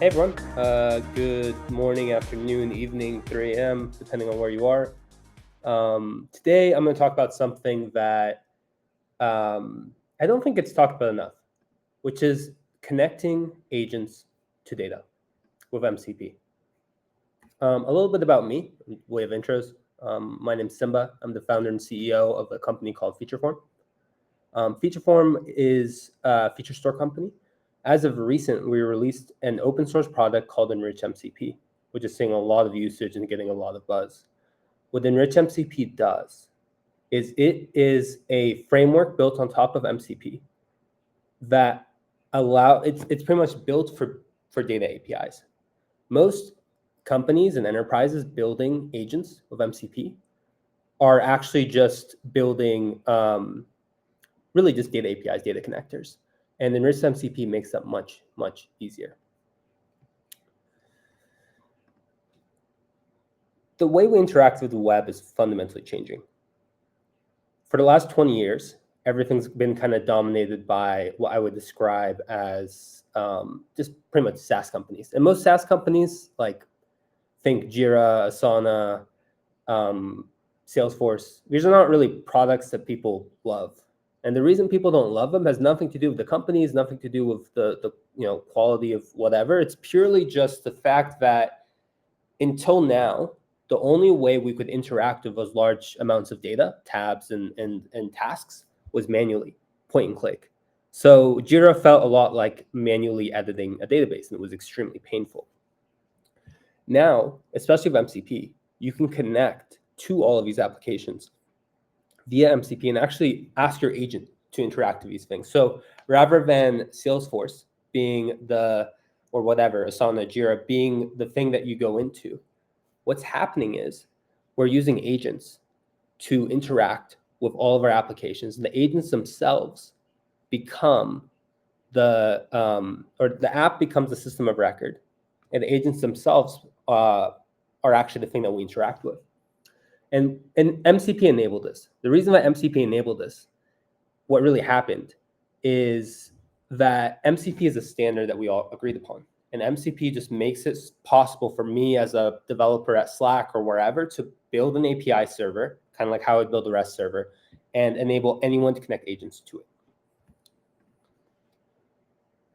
Hey everyone, good morning, afternoon, evening, 3 a.m., depending on where you are. Today I'm going to talk about something that I don't think it's talked about enough, which is connecting agents to data with MCP. A little bit about me, way of intros. My name's Simba. I'm the founder and CEO of a company called Featureform. Featureform is a feature store company. As of recent, we released an open source product called EnrichMCP, which is seeing a lot of usage and getting a lot of buzz. What EnrichMCP does is it is a framework built on top of MCP that it's pretty much built for data APIs. Most companies and enterprises building agents with MCP are actually just building really just data APIs, data connectors. And EnrichMCP makes that much, much easier. The way we interact with the web is fundamentally changing. For the last 20 years, everything's been kind of dominated by what I would describe as just pretty much SaaS companies. And most SaaS companies, like think Jira, Asana, Salesforce, these are not really products that people love. And the reason people don't love them has nothing to do with the companies, nothing to do with the quality of whatever. It's purely just the fact that until now, the only way we could interact with those large amounts of data, tabs and tasks, was manually, point and click. So Jira felt a lot like manually editing a database, and it was extremely painful. Now, especially with MCP, you can connect to all of these applications via MCP and actually ask your agent to interact with these things. So rather than Salesforce being or whatever, Asana, Jira being the thing that you go into, what's happening is we're using agents to interact with all of our applications, and the agents themselves become the app becomes the system of record, and the agents themselves are actually the thing that we interact with. And MCP enabled this. The reason why MCP enabled this, what really happened is that MCP is a standard that we all agreed upon. And MCP just makes it possible for me as a developer at Slack or wherever to build an API server, kind of like how I would build a REST server, and enable anyone to connect agents to it.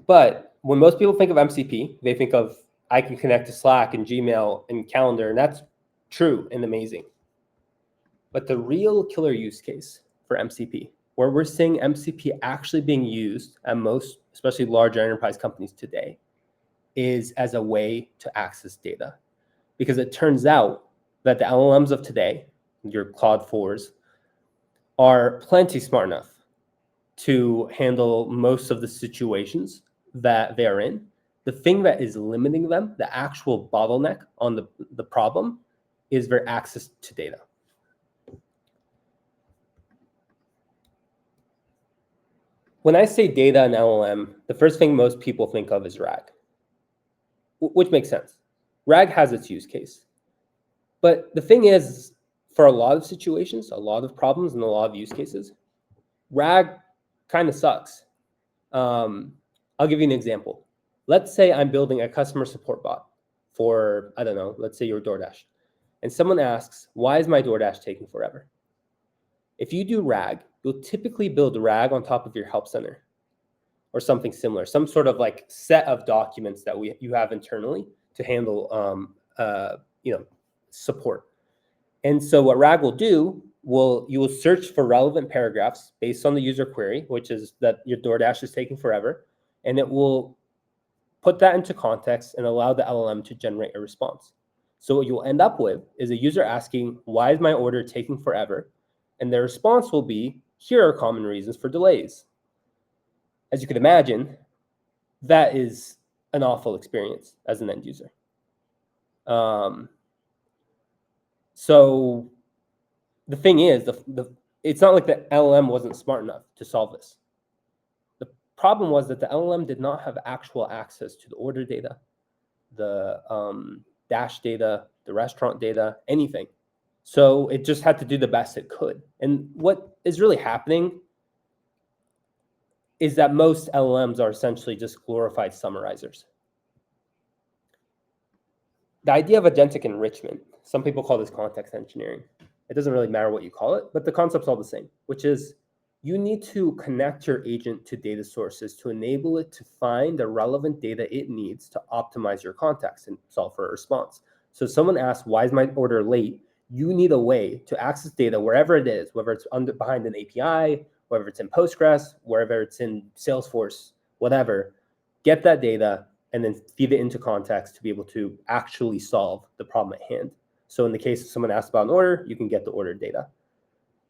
But when most people think of MCP, they think of I can connect to Slack and Gmail and Calendar, and that's true and amazing. But the real killer use case for MCP, where we're seeing MCP actually being used at most, especially larger enterprise companies today, is as a way to access data. Because it turns out that the LLMs of today, your Claude 4s, are plenty smart enough to handle most of the situations that they're in. The thing that is limiting them, the actual bottleneck on the problem, is their access to data. When I say data and LLM, the first thing most people think of is RAG, which makes sense. RAG has its use case. But the thing is, for a lot of situations, a lot of problems, and a lot of use cases, RAG kind of sucks. I'll give you an example. Let's say I'm building a customer support bot for, I don't know, let's say you're DoorDash. And someone asks, why is my DoorDash taking forever? If you do RAG, you'll typically build RAG on top of your help center or something similar, some sort of like set of documents that you have internally to handle support. And so what RAG will do, you will search for relevant paragraphs based on the user query, which is that your DoorDash is taking forever, and it will put that into context and allow the LLM to generate a response. So what you'll end up with is a user asking, why is my order taking forever? And their response will be, here are common reasons for delays. As you can imagine, that is an awful experience as an end user. So the thing is, it's not like the LLM wasn't smart enough to solve this. The problem was that the LLM did not have actual access to the order data, the dash data, the restaurant data, anything. So it just had to do the best it could. And what is really happening is that most LLMs are essentially just glorified summarizers. the idea of agentic enrichment, some people call this context engineering. It doesn't really matter what you call it, but the concept's all the same, which is you need to connect your agent to data sources to enable it to find the relevant data it needs to optimize your context and solve for a response. So if someone asks, why is my order late? You need a way to access data wherever it is, whether it's behind an API, whether it's in Postgres, wherever it's in Salesforce, whatever, get that data and then feed it into context to be able to actually solve the problem at hand. So in the case of someone asks about an order, you can get the order data.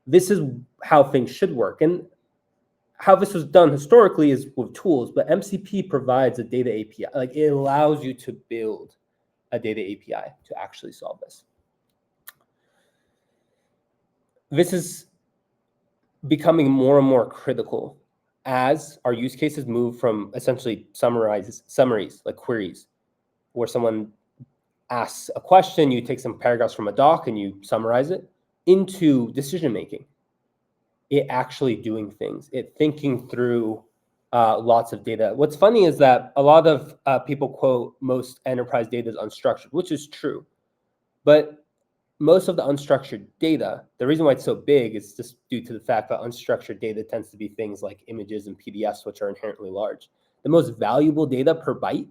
This is how things should work. And how this was done historically is with tools, but MCP provides a data API. Like, it allows you to build a data API to actually solve this. This is becoming more and more critical as our use cases move from essentially summaries, like queries, where someone asks a question, you take some paragraphs from a doc and you summarize it, into decision-making. It actually doing things, it thinking through lots of data. What's funny is that a lot of people quote most enterprise data is unstructured, which is true. But most of the unstructured data, the reason why it's so big is just due to the fact that unstructured data tends to be things like images and PDFs, which are inherently large. The most valuable data per byte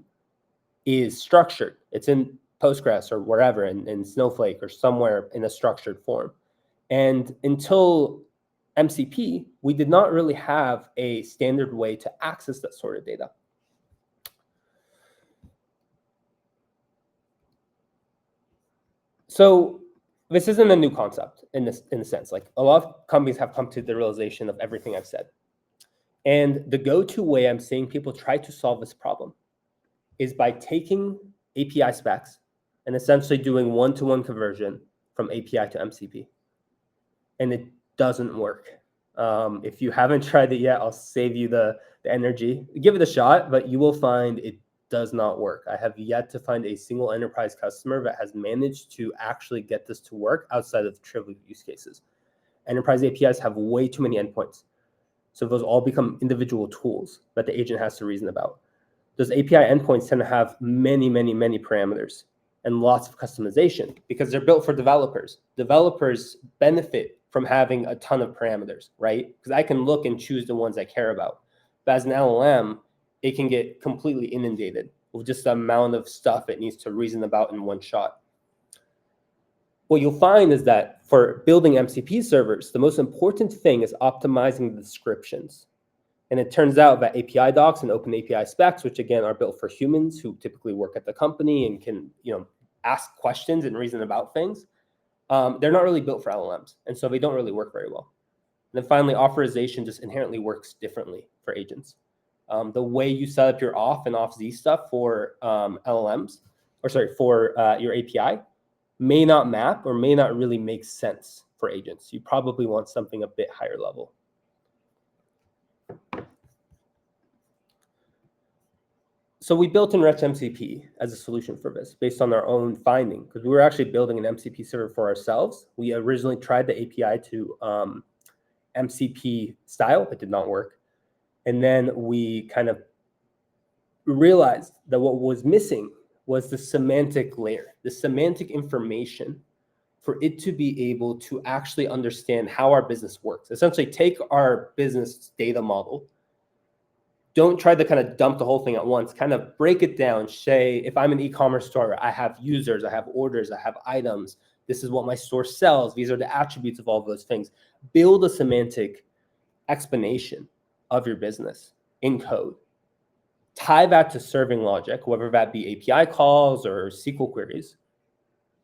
is structured. It's in Postgres or wherever, in Snowflake or somewhere in a structured form. And until MCP, we did not really have a standard way to access that sort of data. So this isn't a new concept in a sense. Like, a lot of companies have come to the realization of everything I've said. And the go-to way I'm seeing people try to solve this problem is by taking API specs and essentially doing one-to-one conversion from API to MCP. And it doesn't work. If you haven't tried it yet, I'll save you the energy. Give it a shot, but you will find it does not work. I have yet to find a single enterprise customer that has managed to actually get this to work outside of trivial use cases. Enterprise APIs have way too many endpoints. So those all become individual tools that the agent has to reason about. Those API endpoints tend to have many, many, many parameters and lots of customization because they're built for developers. Developers benefit from having a ton of parameters, right? Because I can look and choose the ones I care about. But as an LLM, it can get completely inundated with just the amount of stuff it needs to reason about in one shot. What you'll find is that for building MCP servers, the most important thing is optimizing the descriptions. And it turns out that API docs and open API specs, which again are built for humans who typically work at the company and can, ask questions and reason about things, they're not really built for LLMs. And so they don't really work very well. And then finally, authorization just inherently works differently for agents. The way you set up your auth and auth-z stuff for LLMs, for your API, may not map or may not really make sense for agents. You probably want something a bit higher level. So we built EnrichMCP as a solution for this based on our own finding, because we were actually building an MCP server for ourselves. We originally tried the API to MCP style. It did not work. And then we kind of realized that what was missing was the semantic layer, the semantic information for it to be able to actually understand how our business works. Essentially, take our business data model. Don't try to kind of dump the whole thing at once. Kind of break it down. Say, if I'm an e-commerce store, I have users, I have orders, I have items. This is what my store sells. These are the attributes of all of those things. Build a semantic explanation of your business in code. Tie that to serving logic, whether that be API calls or SQL queries.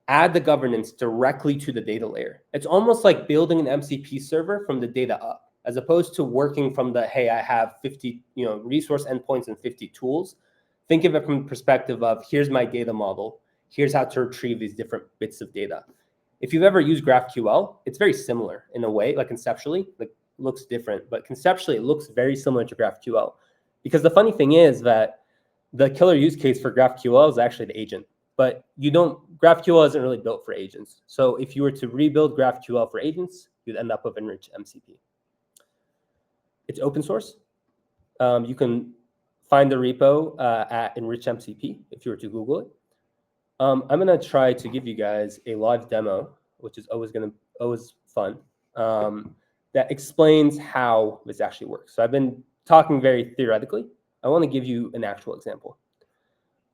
Add the governance directly to the data layer. It's almost like building an MCP server from the data up, as opposed to working from the, hey, I have 50 resource endpoints and 50 tools. Think of it from the perspective of, here's my data model. Here's how to retrieve these different bits of data. If you've ever used GraphQL, it's very similar in a way, like conceptually, like looks different, but conceptually it looks very similar to GraphQL. Because the funny thing is that the killer use case for GraphQL is actually the agent. But GraphQL isn't really built for agents. So if you were to rebuild GraphQL for agents, you'd end up with EnrichMCP. It's open source. You can find the repo at EnrichMCP if you were to Google it. I'm gonna try to give you guys a live demo, which is always fun, that explains how this actually works. So I've been talking very theoretically. I want to give you an actual example.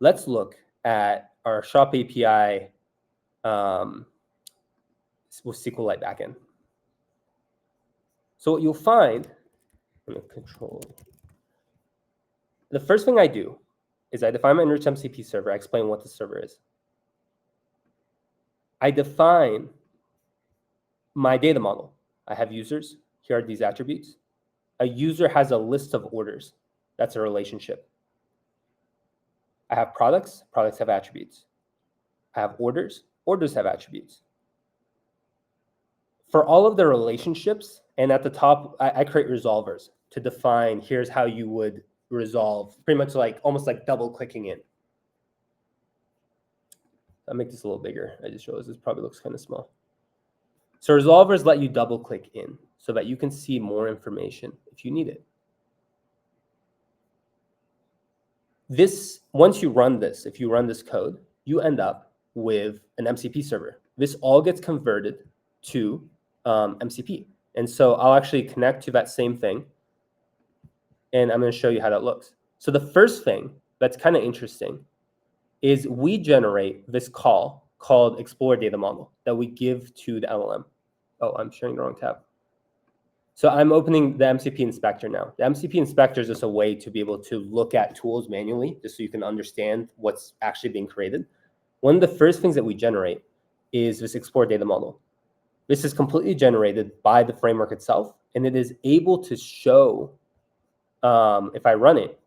Let's look at our shop API with SQLite backend. So what you'll find, I'm going to control. The first thing I do is I define my EnrichMCP server. I explain what the server is. I define my data model. I have users. Here are these attributes. A user has a list of orders. That's a relationship. I have products. Products have attributes. I have orders. Orders have attributes. For all of the relationships, and at the top, I create resolvers to define, here's how you would resolve, pretty much like almost like double clicking in. I'll make this a little bigger. I just realized this probably looks kind of small. So resolvers let you double click in so that you can see more information if you need it. This, once you run this, if you run this code, you end up with an MCP server. This all gets converted to MCP. And so I'll actually connect to that same thing. And I'm going to show you how that looks. So the first thing that's kind of interesting is we generate this call called explore data model that we give to the LLM. Oh, I'm sharing the wrong tab. So I'm opening the MCP inspector now. The MCP inspector is just a way to be able to look at tools manually, just so you can understand what's actually being created. One of the first things that we generate is this explore data model. This is completely generated by the framework itself, and it is able to show, if I run it,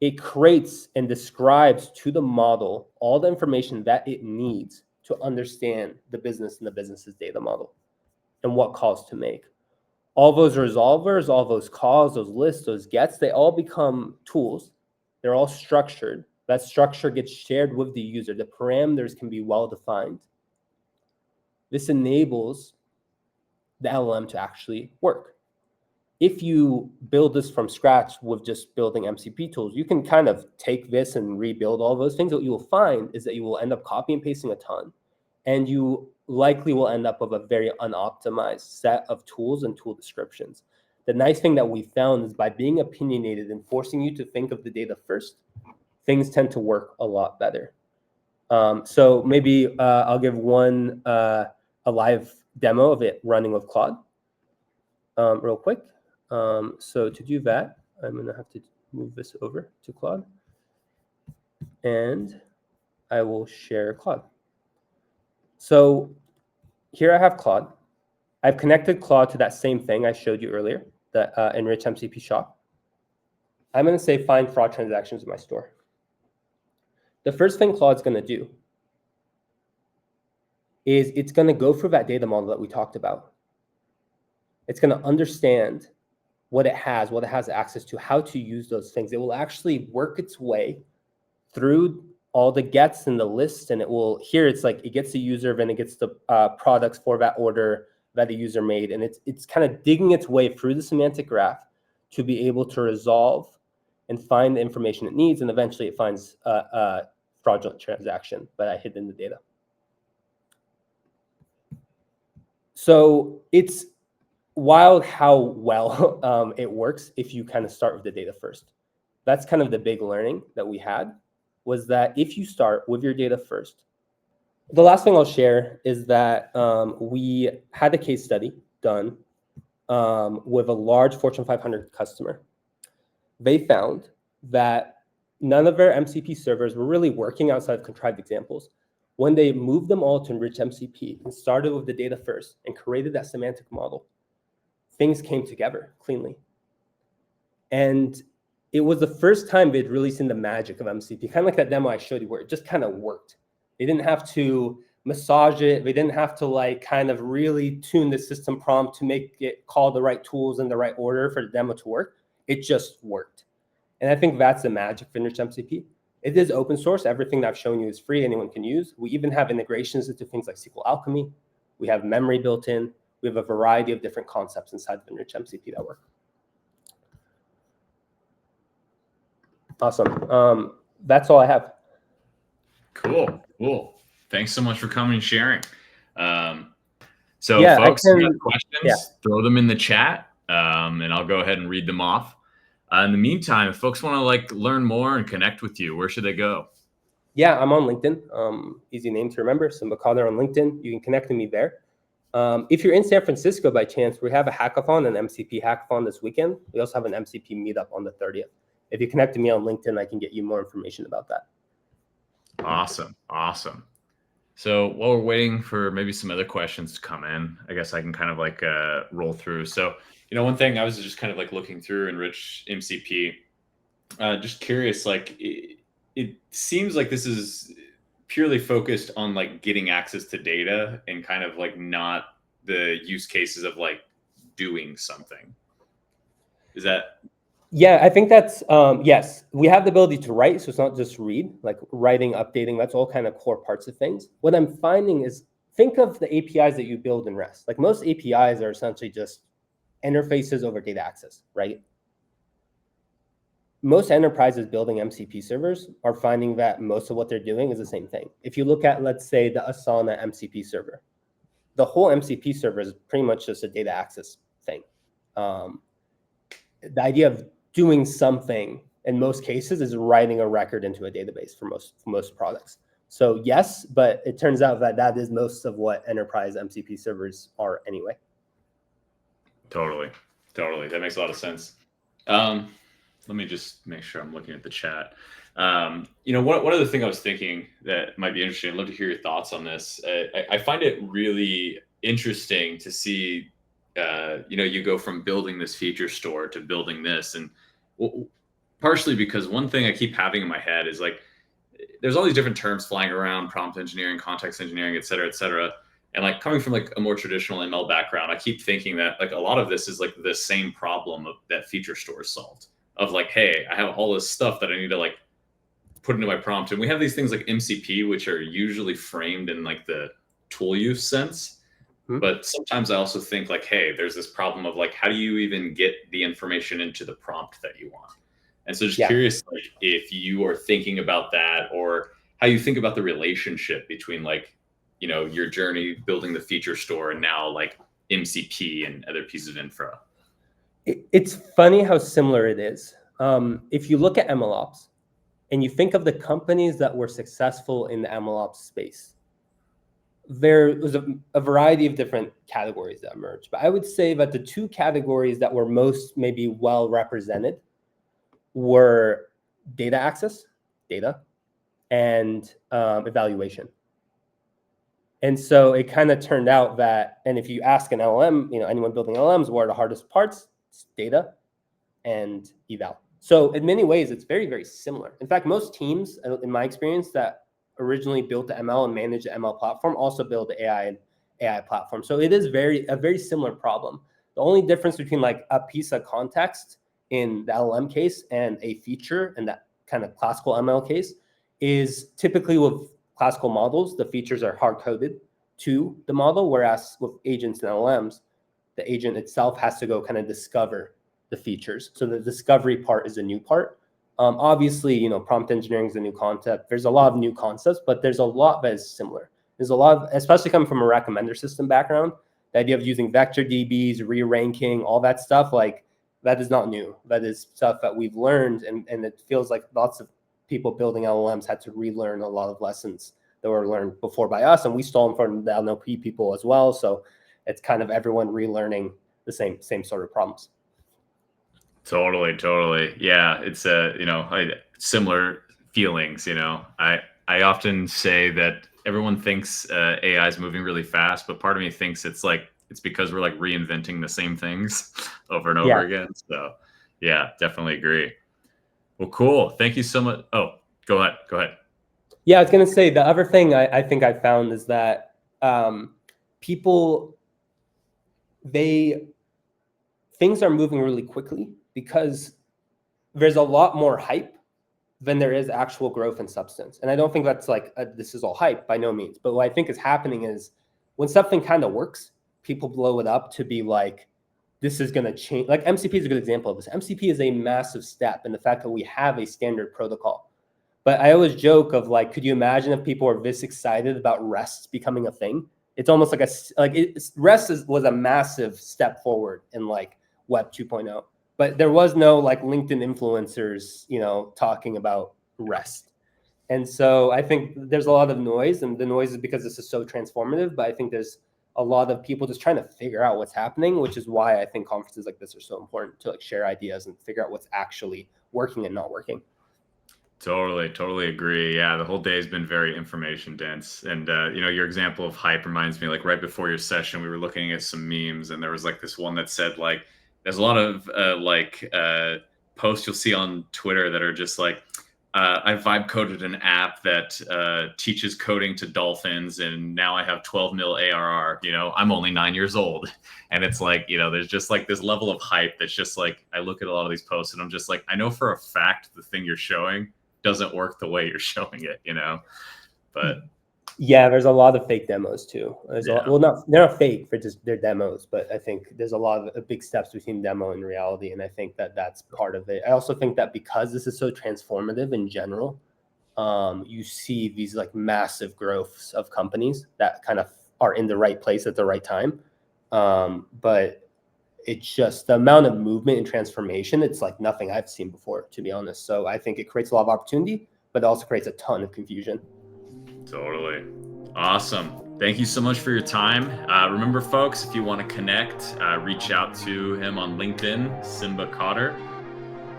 it creates and describes to the model all the information that it needs to understand the business and the business's data model and what calls to make. All those resolvers, all those calls, those lists, those gets, they all become tools. They're all structured. That structure gets shared with the user. The parameters can be well-defined. This enables the LLM to actually work. If you build this from scratch with just building MCP tools, you can kind of take this and rebuild all those things. What you will find is that you will end up copying and pasting a ton, and you likely will end up with a very unoptimized set of tools and tool descriptions. The nice thing that we found is by being opinionated and forcing you to think of the data first, things tend to work a lot better. So maybe I'll give a live demo of it running with Claude real quick. So to do that, I'm going to have to move this over to Claude. And I will share Claude. So here I have Claude. I've connected Claude to that same thing I showed you earlier, the EnrichMCP shop. I'm going to say find fraud transactions in my store. The first thing Claude's going to do is it's going to go through that data model that we talked about. It's going to understand what it has access to, how to use those things. It will actually work its way through all the gets and the lists, and it will, here it's like it gets the user, then it gets the products for that order that the user made, and it's kind of digging its way through the semantic graph to be able to resolve and find the information it needs, and eventually it finds a fraudulent transaction that I hid in the data. So it's wild how well it works if you kind of start with the data first. That's kind of the big learning that we had, was that if you start with your data first. The last thing I'll share is that we had a case study done with a large Fortune 500 customer. They found that none of their MCP servers were really working outside of contrived examples. When they moved them all to EnrichMCP and started with the data first and created that semantic model, things came together cleanly. And it was the first time they'd really seen the magic of MCP, kind of like that demo I showed you where it just kind of worked. They didn't have to massage it. They didn't have to like kind of really tune the system prompt to make it call the right tools in the right order for the demo to work. It just worked. And I think that's the magic of EnrichMCP. It is open source. Everything that I've shown you is free. Anyone can use. We even have integrations into things like SQLAlchemy. We have memory built in. We have a variety of different concepts inside of EnrichMCP that work. Awesome. That's all I have. Cool. Thanks so much for coming and sharing. So Yeah, folks, if you have Yeah. questions, throw them in the chat, and I'll go ahead and read them off. In the meantime, if folks want to like learn more and connect with you, where should they go? Yeah, I'm on LinkedIn. Easy name to remember, Simba Khadder on LinkedIn. You can connect with me there. If you're in San Francisco by chance, we have a hackathon, an MCP hackathon this weekend. We also have an MCP meetup on the 30th. If you connect to me on LinkedIn, I can get you more information about that. Awesome. So while we're waiting for maybe some other questions to come in, I guess I can kind of like roll through. So, one thing I was just kind of like looking through EnrichMCP, just curious, like it seems like this is purely focused on like getting access to data and kind of like not the use cases of like doing something. Is that? Yeah, I think that's, yes, we have the ability to write. So it's not just read, like writing, updating, that's all kind of core parts of things. What I'm finding is, think of the APIs that you build in REST. Like most APIs are essentially just interfaces over data access, right? Most enterprises building MCP servers are finding that most of what they're doing is the same thing. If you look at, let's say, the Asana MCP server, the whole MCP server is pretty much just a data access thing. The idea of doing something in most cases is writing a record into a database for most products. So yes, but it turns out that that is most of what enterprise MCP servers are anyway. Totally. That makes a lot of sense. Let me just make sure I'm looking at the chat. One other thing I was thinking that might be interesting, I'd love to hear your thoughts on this. I find it really interesting to see, you go from building this feature store to building this. And partially because one thing I keep having in my head is like, there's all these different terms flying around: prompt engineering, context engineering, et cetera, et cetera. And like coming from like a more traditional ML background, I keep thinking that like a lot of this is like the same problem that feature stores solved. Of like, hey, I have all this stuff that I need to like put into my prompt. And we have these things like MCP, which are usually framed in like the tool use sense. Hmm. But sometimes I also think like, hey, there's this problem of like, how do you even get the information into the prompt that you want? And so just curious, like if you are thinking about that, or how you think about the relationship between like, your journey building the feature store and now like MCP and other pieces of infra. It's funny how similar it is. If you look at MLOps and you think of the companies that were successful in the MLOps space, there was a variety of different categories that emerged. But I would say that the two categories that were most maybe well represented were data access, data, and evaluation. And so it kind of turned out that, and if you ask an LLM, anyone building LLMs, what are the hardest parts? It's data and eval. So in many ways, it's very, very similar. In fact, most teams, in my experience, that originally built the ML and managed the ML platform also build the AI platform. So it is a very similar problem. The only difference between like a piece of context in the LLM case and a feature in that kind of classical ML case is typically with classical models, the features are hard-coded to the model, whereas with agents and LLMs, the agent itself has to go kind of discover the features. So the discovery part is a new part. Obviously, prompt engineering is a new concept. There's a lot of new concepts, but there's a lot that is similar. There's a lot of, especially coming from a recommender system background, the idea of using vector DBs, re-ranking, all that stuff, like that is not new. That is stuff that we've learned, and it feels like lots of people building LLMs had to relearn a lot of lessons that were learned before by us, and we stole them from the NLP people as well. So it's kind of everyone relearning the same sort of problems. Totally. Yeah, it's similar feelings. I often say that everyone thinks AI is moving really fast, but part of me thinks it's because we're like reinventing the same things over and over again. So yeah, definitely agree. Well, cool. Thank you so much. Oh, go ahead. Yeah, I was going to say the other thing I think I found is that things are moving really quickly because there's a lot more hype than there is actual growth and substance. And I don't think that's like, this is all hype, by no means. But what I think is happening is when something kind of works, people blow it up to be like, this is going to change. Like MCP is a good example of this. MCP is a massive step in the fact that we have a standard protocol. But I always joke of like, could you imagine if people were this excited about REST becoming a thing? It's almost like REST was a massive step forward in like Web 2.0, but there was no like LinkedIn influencers, you know, talking about REST. And so I think there's a lot of noise, and the noise is because this is so transformative, but I think there's a lot of people just trying to figure out what's happening, which is why I think conferences like this are so important to like share ideas and figure out what's actually working and not working. Totally agree. Yeah, the whole day has been very information dense. And you know, your example of hype reminds me, like right before your session, we were looking at some memes, and there was like this one that said like, there's a lot of posts you'll see on Twitter that are just like, I vibe coded an app that teaches coding to dolphins, and now I have 12 mil ARR. You know, I'm only 9 years old, and it's like, you know, there's just like this level of hype that's just like, I look at a lot of these posts and I'm just like, I know for a fact the thing you're showing doesn't work the way you're showing it, you know. But yeah, there's a lot of fake demos too. There's yeah. they're not fake, they're demos, but I think there's a lot of big steps between demo and reality, and I think that that's part of it. I also think that because this is so transformative in general, you see these like massive growths of companies that kind of are in the right place at the right time. But it's just the amount of movement and transformation, it's like nothing I've seen before, to be honest. So I think it creates a lot of opportunity, but it also creates a ton of confusion. Totally. Awesome. Thank you so much for your time. Remember, folks, if you want to connect, reach out to him on LinkedIn, Simba Khadder,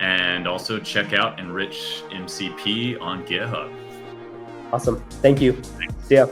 and also check out EnrichMCP on GitHub. Awesome. Thank you. See ya.